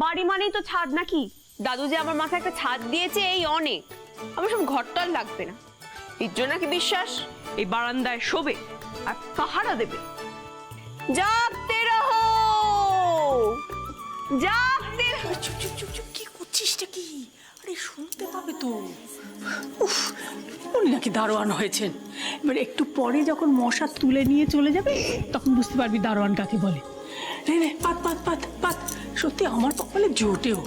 বাড়ি মানেই তো ছাদ নাকি? দাদু যে আমার মাথায় একটা ছাদ দিয়েছে এই অনেক, আমার সব ঘরটার লাগবে না। এর জন্য নাকি বিশ্বাস এই বারান্দায় শোবে আর পাহারা দেবে। জাগতে রহো, জাগতে রহো। চুপ চুপ চুপ চুপ, কি করছিসটা কি? আরে শুনতে পাবে তো। উফ, উনি নাকি দারোয়ান হয়েছেন। এবার একটু পরে যখন মশা তুলে নিয়ে চলে যাবে তখন বুঝতে পারবি দারোয়ান কাকে বলে। নে নে, পাত পাত পাত পাত। সত্যি আমার কপালে জোটেও।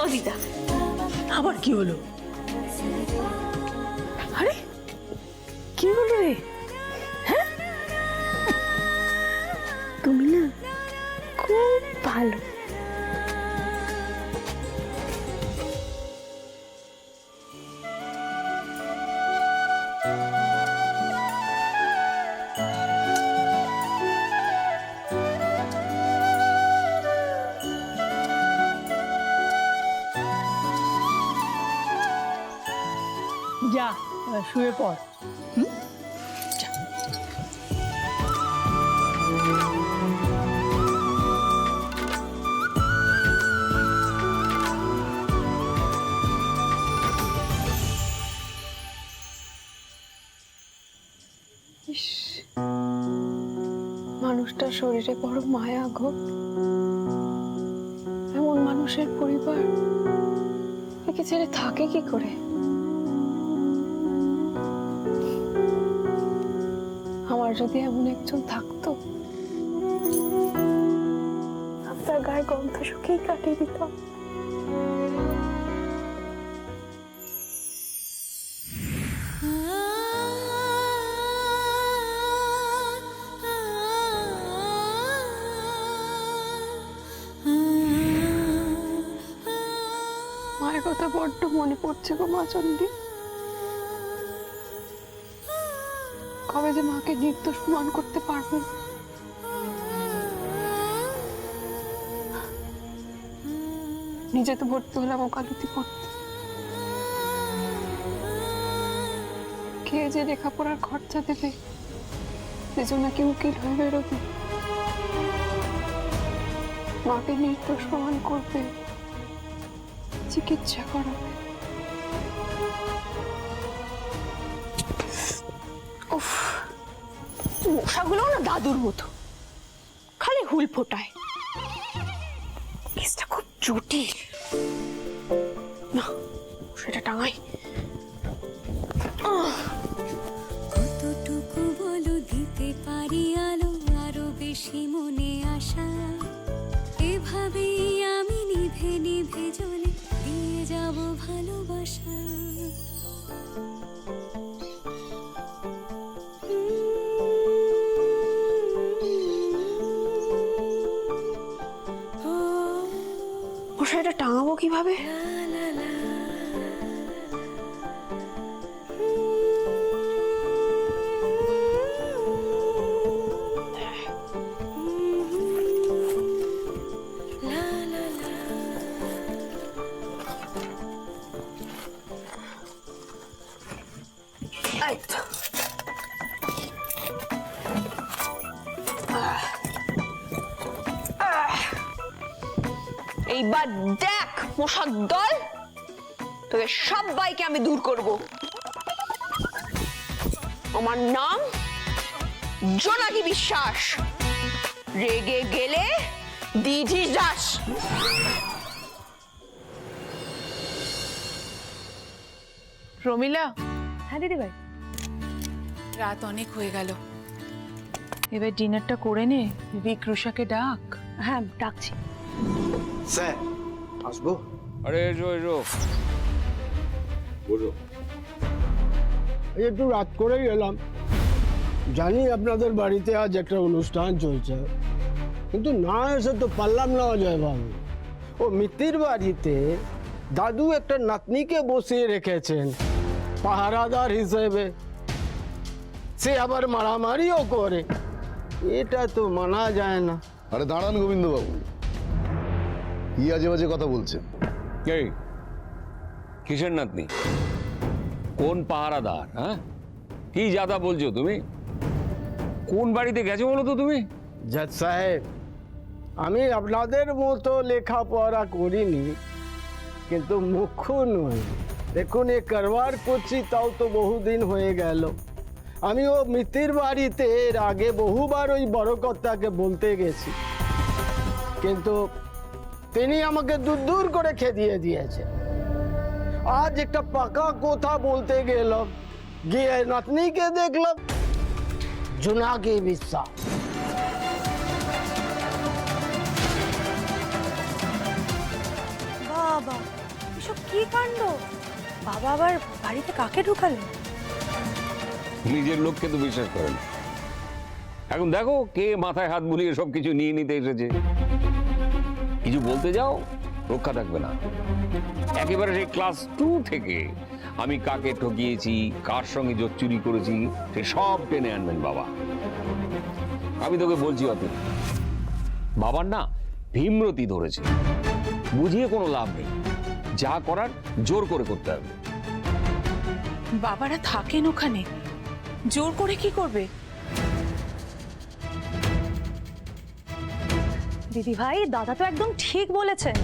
ও দিদা, আবার কি হলো? আরে কি হলো রে? হ্যাঁ, তুমি না খুব ভালো। যা শুয়ে পড়। যা। মানুষটার শরীরে বড় মায়া গো। এমন মানুষের পরিবার একে ছেড়ে থাকে কি করে? আমার যদি এমন একজন থাকতো, আপনার গায়ে গন্ধ শুকিয়ে কাটিয়ে দিতাম। মায়ের কথা বড্ড মনে পড়ছে গো মা চন্ডী। কবে যে মাকে নির্দোষ প্রমাণ করতে পারবো। নিজে তো ভর্তি হলাম ওকালতি পড়তে, কে যে লেখাপড়ার খরচা দেবে, সেজন্য নাকি উকিল হয়ে বেরোবে, মাকে নির্দোষ প্রমাণ করবে, চিকিৎসা করাবে। উফ, মশাগুলো না দাদুর মতো, খালি হুল ফোটায়। কেসটা খুব জটিল। না, সেটা টাঙাই। কতটুকু বলো দিতে পারি আলো, আরো বেশি মনে আসা। এভাবেই আমি নিভে নিভে জ্বলে দিয়ে যাব ভালোবাসা। মশাইটা টাঙাবো কিভাবে? এই তো। এইবার দেখ মশার দল, তোকে সবাইকে আমি দূর করব। আমার নাম জোনাকি বিশ্বাস। রেগে গেলে দিঝি দাস। প্রমিলা, হ্যাঁ দিদি ভাই। রাত অনেক হয়ে গেল, এবার ডিনারটা করে নে। বিক্রুষাকে ডাক। হ্যাঁ ডাকছি। স্যার আসবো? আরে এসো এসো, বসো। এই একটু রাত করেই এলাম। জানি আপনাদের বাড়িতে আজ একটা অনুষ্ঠান চলছে, কিন্তু না এসে তো পারলাম না অজয় বাবু। ও মিত্তির বাড়িতে দাদু একটা নাতনিকে বসিয়ে রেখেছেন পাহারাদার হিসেবে, সে আবার মারামারিও করে। এটা তো মানা যায় না। আরে দাঁড়ান গোবিন্দবাবু, কি আজে বাজে কথা বলছেন? এই কিসের নাতনি? কোন পাহারাদার? হ্যাঁ, কি যাতা বলছো তুমি? কোন বাড়িতে গেছো বলো তো তুমি? জজ সাহেব, আমি আপনাদের মতো লেখাপড়া করিনি, কিন্তু মুখ্য নই। দেখুন, এ কারবার করছি তাও তো বহুদিন হয়ে গেল। আমি ও মিত্তির বাড়িতে এর আগে বহুবার ওই বড় কর্তাকে বলতে গেছি, কিন্তু তিনি আমাকে দূর দূর করে খেদিয়ে দিয়েছে। আজ একটা পাকা কথা বলতে গেলাম, গিয়ে নাতনিকে দেখলাম জোনাকি বিশ্বাস। বাবা, এসব কি কাণ্ড! বাবা আবার বাড়িতে কাকে ঢুকালেন? নিজের লোককে তো বিশ্বাস করেন। এখন দেখো কে মাথায় হাত বুলিয়ে সবকিছু নিয়ে নিতে এসেছে। কিছু বলতে যাও, রক্ষা থাকবে না। একেবারে সেই ক্লাস 2 থেকে আমি কাকে ঠকিয়েছি, কার সঙ্গে জোট চুরি করেছি, সে সব টেনে আনবেন বাবা। আমি তোকে বলছি অতুল, বাবার না ভীমরতি ধরেছে, বুঝিয়ে কোনো লাভ নেই। যা করার জোর করে করতে হবে। বাবারা থাকেন ওখানে, জোর করে কি করবে? দিদি ভাই, দাদা তো একদম ঠিক বলেছেন,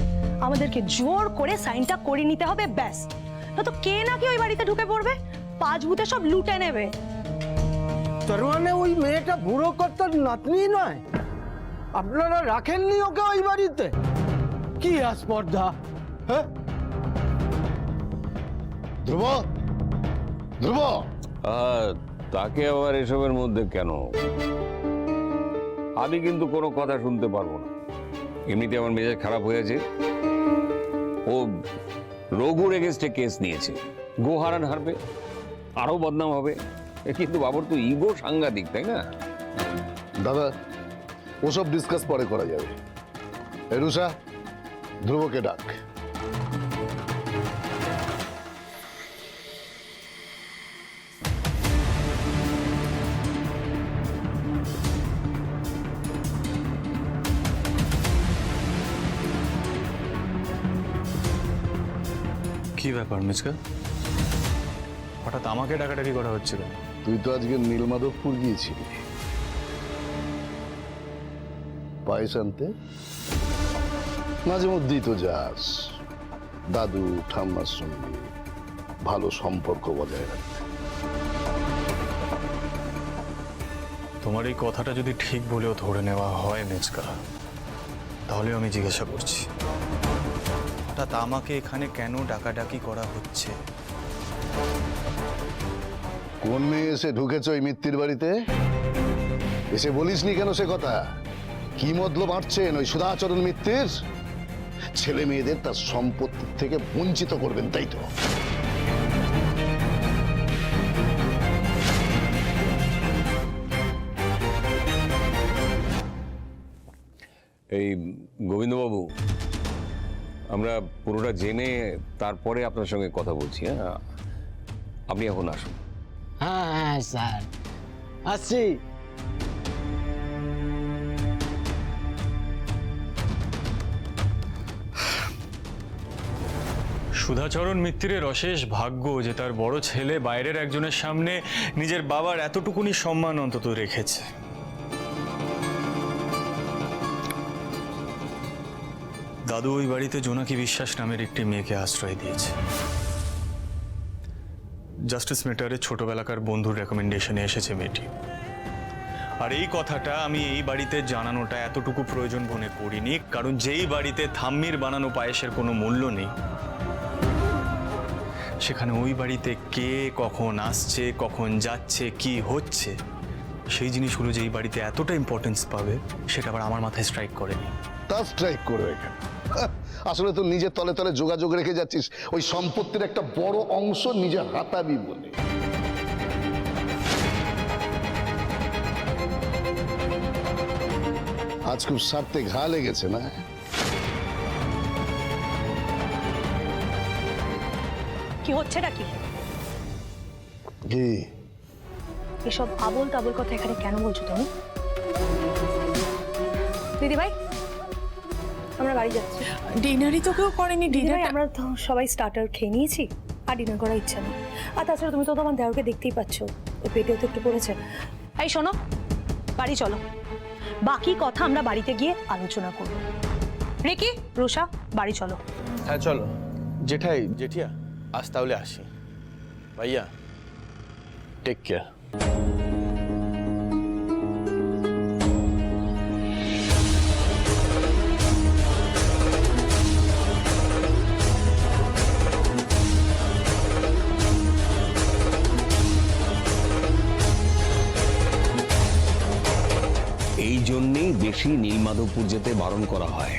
আমাদেরকে জোর করে সাইনটা করে নিতে হবে, ব্যাস। না তো কে নাকি ওই বাড়িতে ঢুকে পড়বে, 5 ভূতে সব লুটে নেবে। তার মানে ওই মেয়েটা বুড়ো কর্তার নাতনি নয়? আপনারা রাখেননি ওকে ওই বাড়িতে? কি আস্পর্ধা! হ্যাঁ, ধ্রুব, ধ্রুব, তাকে আবার এসবের মধ্যে কেন? আমি কিন্তু কোনো কথা শুনতে পারবো না। এমনিতে আমার মেজাজ খারাপ হয়েছে। ও রঘুর এগেনস্টে কেস নিয়েছে, গোহারান হারবে, আরো বদনাম হবে। কিন্তু বাবুর তো ইগো সাংঘাতিক, তাই না? দাদা, ওসব ডিসকাস পরে করা যাবে। রুষা, ধ্রুবকে ডাক। কি ব্যাপার মিচকা, হঠাৎ আমাকে ডাকাডাকি করা হচ্ছিল? তুই তো আজকে নীলমাধবপুর গিয়েছিলি পায়েস আনতে। মাঝে মধ্যেই তো যাস দাদু ঠাম্মার সঙ্গে ভালো সম্পর্ক বজায় রাখতে। তোমার এই কথাটা যদি ঠিক বলেও ধরে নেওয়া হয় মিচকা, তাহলে আমি জিজ্ঞাসা করছি, হঠাৎ আমাকে এখানে কেন ডাকাডাকি করা হচ্ছে? কোন মেয়ে এসে ঢুকেছ ওই মিত্তির বাড়িতে? এসে বলিসনি কেন সে কথা? কি মতলব আঁটছেন ওই সুধাচরণ মিত্তির? ছেলে মেয়েদের তার সম্পত্তির থেকে বঞ্চিত করবেন, তাই তো? এই গোবিন্দবাবু, আমরা পুরোটা জেনে তারপরে আপনার সঙ্গে কথা বলছি। হ্যাঁ, আপনি এখন আসুন। হ্যাঁ হ্যাঁ স্যার, আসছি। সুধাচরণ মিত্তিরের অশেষ ভাগ্য যে তার বড় ছেলে বাইরের একজনের সামনে নিজের বাবার এতটুকুনি সম্মান অন্তত রেখেছে। দাদু ওই বাড়িতে জোনাকি বিশ্বাস নামের একটি মেয়েকে আশ্রয় দিয়েছে। জাস্টিস মেটারের ছোটবেলাকার বন্ধুর রেকমেন্ডেশনে এসেছে মেয়েটি। আর এই কথাটা আমি এই বাড়িতে জানানোটা এতটুকু প্রয়োজন মনে করিনি, কারণ যেই বাড়িতে থাম্মির বানানো পায়েসের কোনো মূল্য নেই, সেখানে ওই বাড়িতে কে কখন আসছে, কখন যাচ্ছে, কি হচ্ছে, সেই জিনিসগুলো যে এই বাড়িতে এতটা ইম্পর্টেন্স পাবে সেটা আবার আমার মাথায় স্ট্রাইক করেনি। তা স্ট্রাইক করবে কেন? আসলে তো নিজের তলে তলে যোগাযোগ রেখে যাচ্ছিস ওই সম্পত্তির একটা বড় অংশ নিজে হাতাবি বলে। আজ খুব স্বার্থে ঘা লেগেছে না? কি হচ্ছেটা কি? কি এসব আবোল তাবোল কথা এখানে কেন বলছো তুমি? দিদি ভাই, আমরা বাড়ি যাচ্ছি। ডিনারই তো কেউ করেনি। দিদি ভাই, ডিনার আমরা তো সবাই স্টার্টার খেয়ে নিয়েছি, আর ডিনার করার ইচ্ছা নেই। আর তাছাড়া তুমি তো তোমার দেওরকে দেখতেই পাচ্ছ, ওই পেটেও তো একটু পড়েছে। এই শোনো, বাড়ি চলো। বাকি কথা আমরা বাড়িতে গিয়ে আলোচনা করব। রিকি, রুষা, বাড়ি চলো। হ্যাঁ চলো। জেঠাই, জেঠিয়া, আজ তাহলে আসি। ভাইয়া, টেক কেয়ার। এই জন্যেই বেশি নীলমাধবপুর যেতে বারণ করা হয়।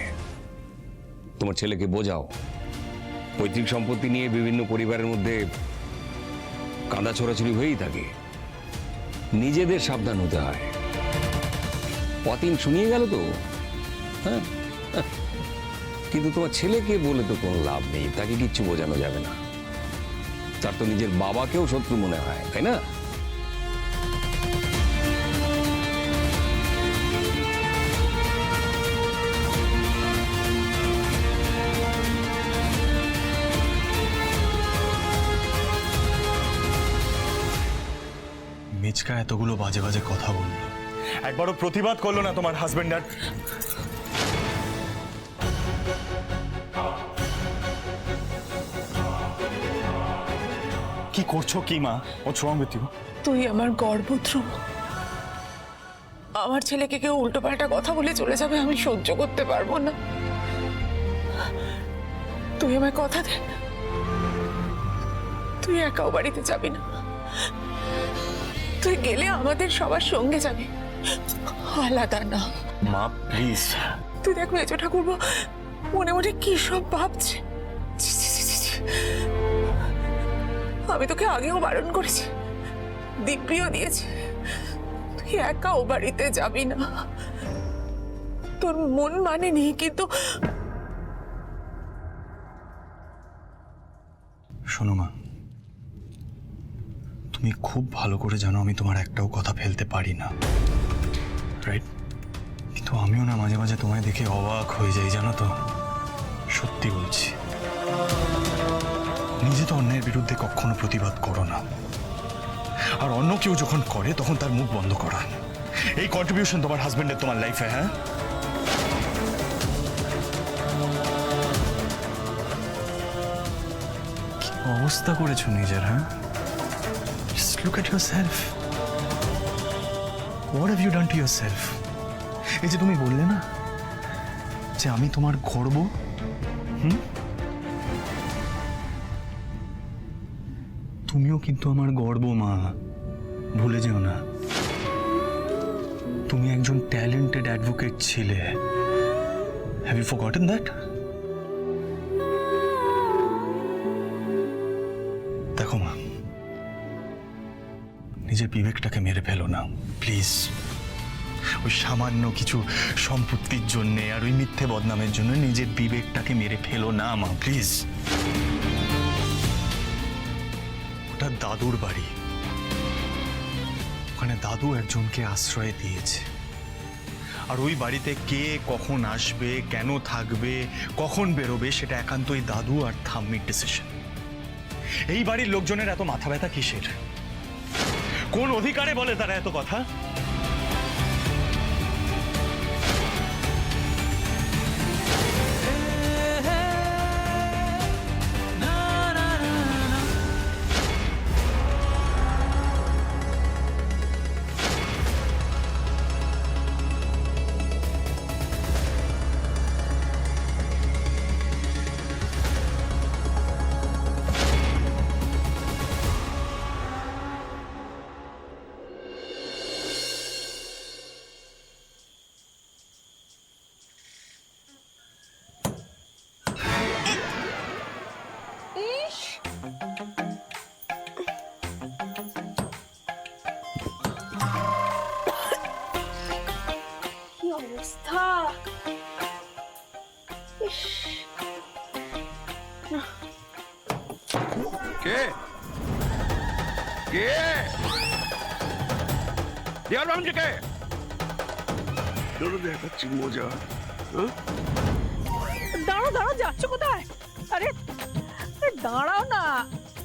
তোমার ছেলেকে বোঝাও, পৈতৃক সম্পত্তি নিয়ে বিভিন্ন পরিবারের মধ্যে কাঁদা ছোড়াছুড়ি হয়েই থাকে। নিজেদের সাবধান হতে হয়। অতীন শুনিয়ে গেল তো, হ্যাঁ, কিন্তু তোমার ছেলেকে বলে তো কোনো লাভ নেই, তাকে কিচ্ছু বোঝানো যাবে না। তার তো নিজের বাবাকেও শত্রু মনে হয়, তাই না? মিচকা এতগুলো বাজে বাজে কথা বললো, একবারও প্রতিবাদ করলো না তোমার হাজবেন্ড। আর কি করছো কি মা? What's wrong with you? তুই আমার গর্ভদ্রুম। আমার ছেলেকে কেউ উল্টোপাল্টা কথা বলে চলে যাবে, আমি সহ্য করতে পারবো না। তুই আমার কথা দে, তুই একাও বাড়িতে যাবি না। তুই গেলে আমাদের সবার সঙ্গে যাবি, আলাদা না। মা প্লিজ। তুই দেখো মেজো ঠাকুরপো মনে মনে কি সব ভাবছে। ছি, ছি, ছি, ছি, ছি। আমি তোকে আগেও বারণ করেছি, দিব্যিও দিয়েছি, তুই একাও বাড়িতে যাবি না। তোর মন মানেনি, কিন্তু শোনো মা, তুমি খুব ভালো করে জানো আমি তোমার একটাও কথা ফেলতে পারি না, রাইট? কিন্তু আমিও না মাঝে মাঝে তোমায় দেখে অবাক হয়ে যাই, জানো তো। সত্যি বলছি, নিজে তো অন্যায়ের বিরুদ্ধে কখনো প্রতিবাদ করো না, আর অন্য কেউ যখন করে তখন তার মুখ বন্ধ করা। এই কন্ট্রিবিউশন তোমার হাজবেন্ডের তোমার লাইফে, হ্যাঁ? কি অবস্থা করেছো নিজের, হ্যাঁ? Just look at yourself. What have you done to yourself? এই যে তুমি বললে না যে আমি তোমার গর্ব, তুমিও কিন্তু আমার গর্ব মা, ভুলে যেও না। তুমি একজন ট্যালেন্টেড অ্যাডভোকেট ছিলে। Have you forgotten that? দেখো মা, নিজের বিবেকটাকে মেরে ফেলো না প্লিজ। ওই সামান্য কিছু সম্পত্তির জন্যে আর ওই মিথ্যে বদনামের জন্য নিজের বিবেকটাকে মেরে ফেলো না মা, প্লিজ। ওটা দাদুর বাড়ি, ওখানে দাদু একজনকে আশ্রয় দিয়েছে, আর ওই বাড়িতে কে কখন আসবে, কেন থাকবে, কখন বেরোবে, সেটা একান্তই দাদু আর ঠাম্মির ডিসিশন। এই বাড়ির লোকজনের এত মাথা ব্যথা কিসের? কোন অধিকারে বলে তারা এত কথা? কে কে দেয়াল ভাঙছে কে? দেখাচ্ছি মজা। দাঁড়াও দাঁড়াও, যাচ্ছ কোথায়? আরে আরে দাঁড়াও না,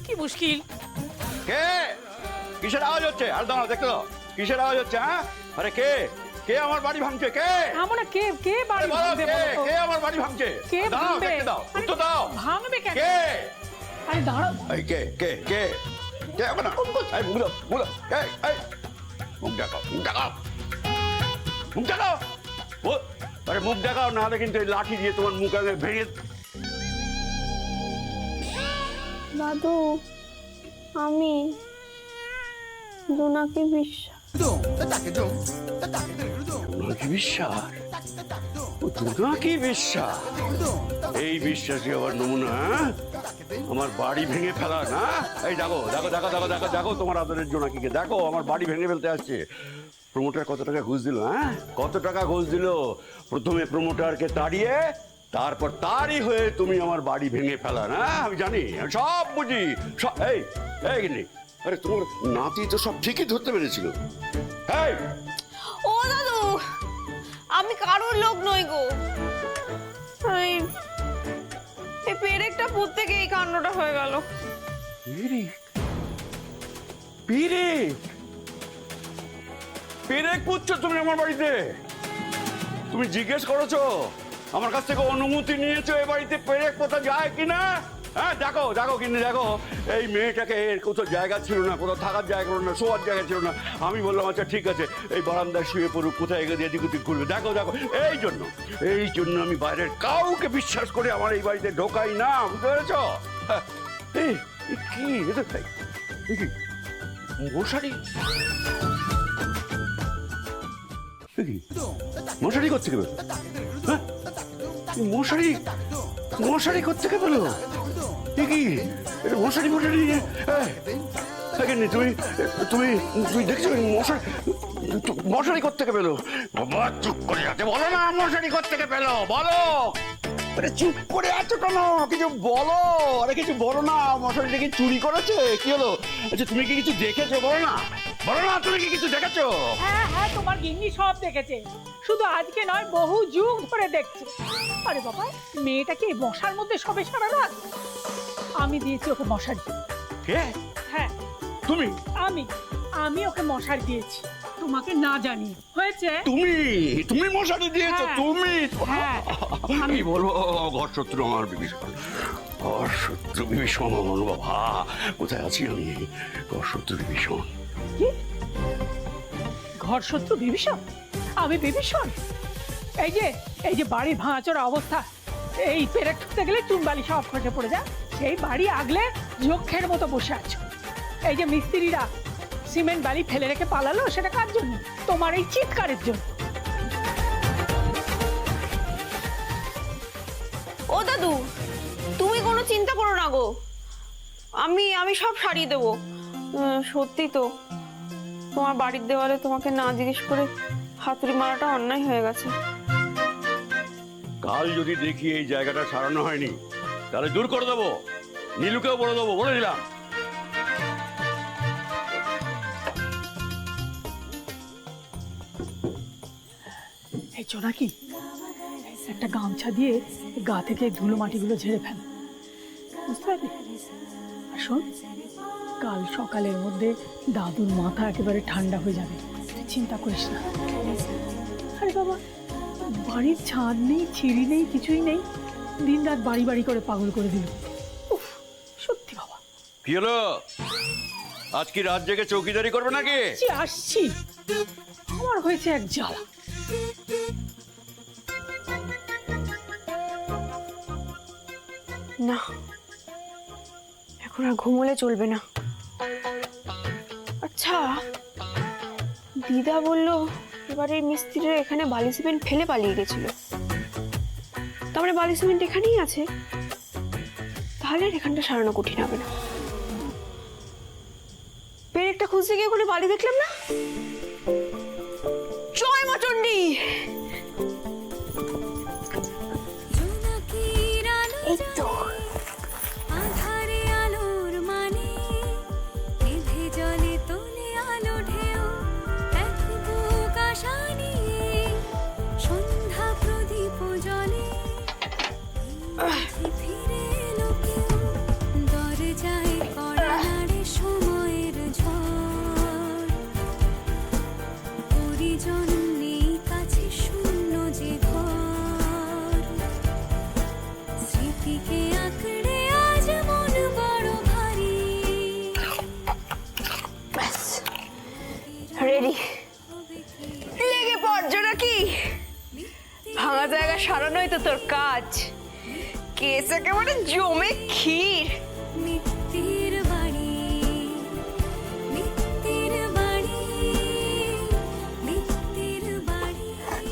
কি মুশকিল। কে? কিসের আওয়াজ হচ্ছে? আর দাঁড়াও, দেখতে দাও, কিসের আওয়াজ হচ্ছে? হ্যাঁ, আরে কে? কে আমার বাড়ি ভাঙছে? কে? আমরা কে কে বাড়ি বলো, ভাঙবে কে? বলো তো? কে আমার বাড়ি ভাঙছে? কে দাও, ভাঙবে? দেখতে দাও, উত্তর দাও। ভাঙবে কেন? কে? আরে দাঁড়াও। এই কে কে কে কে এখন এই মুখ দাও, মুখ দাও। এই মুখ দেখাও, মুখ দেখাও, মুখ দেখাও। ও আরে মুখ দেখাও, না হলে কিন্তু এই লাঠি দিয়ে তোমার মুখ আগে ভেঙে। দাদু, আমি জোনাকি বিশ্বাস। জোনাকি বিশ্বাস? ও জোনাকি বিশ্বাস? এই বিশ্বাসী আবার নমুনা, হ্যাঁ? আমার বাড়ি ভেঙে ফেলা না? এই দেখো দেখো দেখো দেখো দেখো দেখো তোমার আদরের জোনাকিকে দেখো, আমার বাড়ি ভেঙে ফেলতে আসছে। প্রমোটার কত টাকা ঘুষ দিল? হ্যাঁ, কত টাকা ঘুষ দিল? প্রথমে প্রমোটারকে তাড়িয়ে তারপর তারই হয়ে তুমি আমার বাড়ি ভেঙে ফেলা না? আমি জানি, আমি সব বুঝি সব। এই এই গিন্নি, আরে তোমার নাতি তো সব ঠিকই ধরতে পেরেছিল। এই ও দাদু, আমি কারোর লোক নই গো। এই পেরেকটা পুঁত থেকে এই কাণ্ডটা হয়ে গেল। পেরেক? পেরেক? পেরেক পুঁতছো তুমি আমার বাড়িতে? তুমি জিজ্ঞেস করেছো? আমার কাছ থেকে অনুমতি নিয়েছো এ বাড়িতে পেরেক পোতা যায় কিনা? হ্যাঁ, দেখো দেখো কিন্তু দেখো, এই মেয়েটাকে কোথাও জায়গা ছিল না, কোথাও থাকার জায়গা ছিল না, শোয়ার জায়গা ছিল না। আমি বললাম আচ্ছা ঠিক আছে, এই বারান্দায় শুয়ে পড়ুক, কোথায় এগিয়ে এদিক ওদিক ঘুরবে। দেখো দেখো, এই জন্য আমি বাইরের কাউকে বিশ্বাস করে আমার এই বাড়িতে ঢোকাই না, বুঝতে পেরেছো? হ্যাঁ, এই কি কি মশারি? মশারি করতে গেল? হ্যাঁ, মশারি মশারি করতে কে পেলো? কি মশারি মশারি? তুমি তুমি তুমি দেখছো মশারি? মশারি করতে কে পেলো? বাবা চুপ করে আছে, বলো না মশারি করতে কে পেলো, বলো। আরে চুপ করে আছো কেন? কিছু বলো। আরে কিছু বলো না। মশারিটা কি চুরি করেছে? কি হলো? আচ্ছা তুমি কি কিছু দেখেছো? বলো না, বলো না, তুমি কি কিছু দেখেছো? হ্যাঁ হ্যাঁ, তোমার গিন্নি সব দেখেছে, শুধু আজকে নয় বহু যুগ ধরে দেখছে। আরে বাবা, মেয়েটা কি মশার মধ্যে সবে সারা রাত? আমি দিয়েছি ওকে মশারি। কে? হ্যাঁ তুমি? আমি ওকে মশারি দিয়েছি, তোমাকে না জানি হয়েছে। তুমি মশারি দিয়েছো? হ্যাঁ। তুমি? হ্যাঁ, আমি বলবো ঘর শত্রু আমার বিভীষণ, ঘর শত্রু বিভীষণ। বাবা কোথায় আছি আমি? ঘর শত্রু বিভীষণ। কি ঘর শত্রু বিভীষণ? আমি বিভীষণ? এই যে বাড়ির ভাঙাচোরা অবস্থা, এই পেরেক ঠুকতে গেলে চুনবালি সব খসে পড়ে যায়, সেই বাড়ি আগলে যক্ষের মতো বসে আছো। এই যে মিস্ত্রিরা সিমেন্ট বালি ফেলে রেখে পালালো, সেটা কার জন্য? তোমার এই চিৎকারের জন্য। ও দাদু, তুমি কোনো চিন্তা করো না গো, আমি সব সারিয়ে দেবো। সত্যি তো, তোমার বাড়ির দেওয়ালে তোমাকে না জিজ্ঞেস করে হাতুড়ি মারাটা অন্যায় হয়ে গেছে। কাল যদি দেখি এই জায়গাটা সারানো হয়নি, তাহলে দূর করে দেবো, নীলুকেও বলে দেবো, বলে দিলাম। এই জোনাকি, একটা গামছা দিয়ে গা থেকে ধুলো মাটিগুলো ঝেড়ে ফেল, বুঝতে পারলি? আর শোন, কাল সকালের মধ্যে দাদুর মাথা একেবারে ঠান্ডা হয়ে যাবে, তুই চিন্তা করিস না। আরে বাবা, বাড়ির ছাদ নেই, ছিঁড়ি নেই, কিছুই নেই, দিন রাত বাড়ি বাড়ি করে পাগল করে দিল। উফ, সত্যি বাবা। কি হলো? আজ কি রাত জেগে চৌকিদারি করবে নাকি? আসছি, আমার হয়েছে এক জ্বালা। না, এখন আর ঘুমোলে চলবে না। আচ্ছা, দিদা বললো এবারে মিস্ত্রিরা এখানে বালি সিমেন্ট ফেলে পালিয়ে গেছিল, তারপরে বালি সিমেন্ট এখানেই আছে, তাহলে আর এখানটা সারানো কঠিন হবে না। পেরেকটা খুঁজতে গিয়ে ওখানে বালি দেখলাম না। জয় মা চণ্ডী। এই তো আধারে আলোর মানে, নিভে জলে তোলে আলো ঢেউ, এক বুক আশা নিয়ে সন্ধ্যা প্রদীপ জলে ফিরে এলো কেউ, দরজায় কড়া নাড়ে সময়ের ঝড়, পরিজন নেই স্মৃতিকে আঁকড়ে আজ মন বড় ভারী রেডি লেগে পড়ছো নাকি? ভাঙা জায়গা সারানোই তো তোর কাজ। কেস একেবারে জমে ক্ষীর। মিত্তির বাড়ি মিত্তির বাড়ি মিত্তির বাড়ি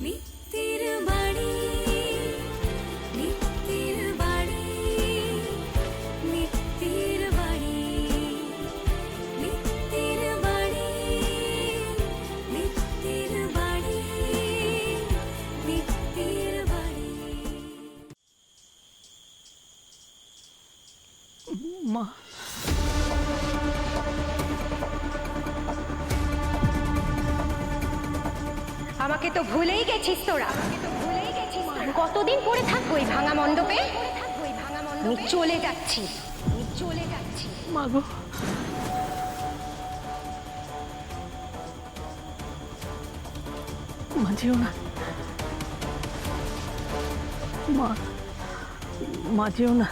মিত্তির বাড়ি মিত্তির বাড়ি মিত্তির বাড়ি মিত্তির বাড়ি মিত্তির বাড়ি মিত্তির বাড়ি মা আমাকে তো ভুলেই গেছিস তোরা। কতদিন পরে থাকবো এই ভাঙা মণ্ডপে? আমি চলে যাচ্ছি, মা গো, মা যেও না, মা যেও না,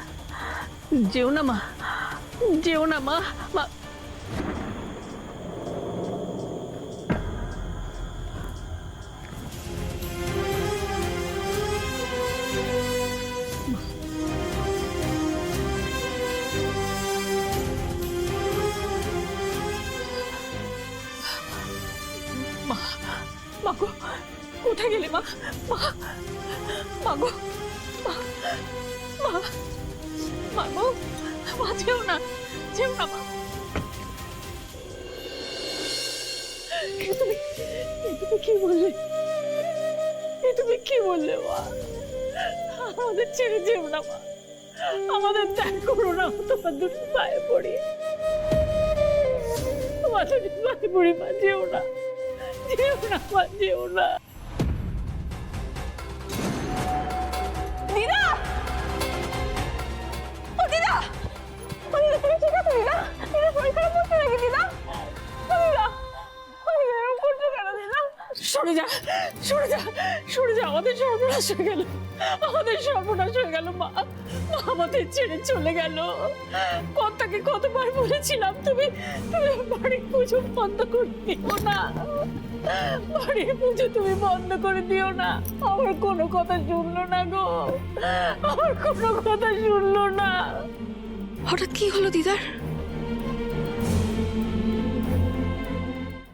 যেও না মা, যেও না মা, মা মা গো, কোথায় গেলে মা? মা গো, মা গো, মা যেও না, যেও না মা। তুমি কি বললে? তুমি কি বললে মা? আমাদের ছেড়ে যেও না মা, আমাদের ত্যাগ করো না, তোমার দুটো পায়ে পড়ি, তোমার দুটো পায়ে পড়ি মা, যেও না, যেও না মা, যেও না। দিদা, ও দিদা, ও দিদা, তুমি ঠিক আছো দিদা? দিদা শরীর খারাপ করছে নাকি দিদা? ও দিদা, ও দিদা এরকম করছো কেন দিদা? সরে যা, সরে যা, সরে যা, আমাদের সর্বনাশ হয়ে গেল, আমাদের সর্বনাশ হয়ে গেল মা, মা আমাদের ছেড়ে চলে গেল। কর্তাকে কতবার বলেছিলাম তুমি তুমি বাড়ির পুজো বন্ধ করে দিও না, বাড়ির পুজো তুমি বন্ধ করে দিও না। আমার কোনো কথা শুনলো না গো, আমার কোনো কথা শুনলো না। হঠাৎ কি হলো দিদার?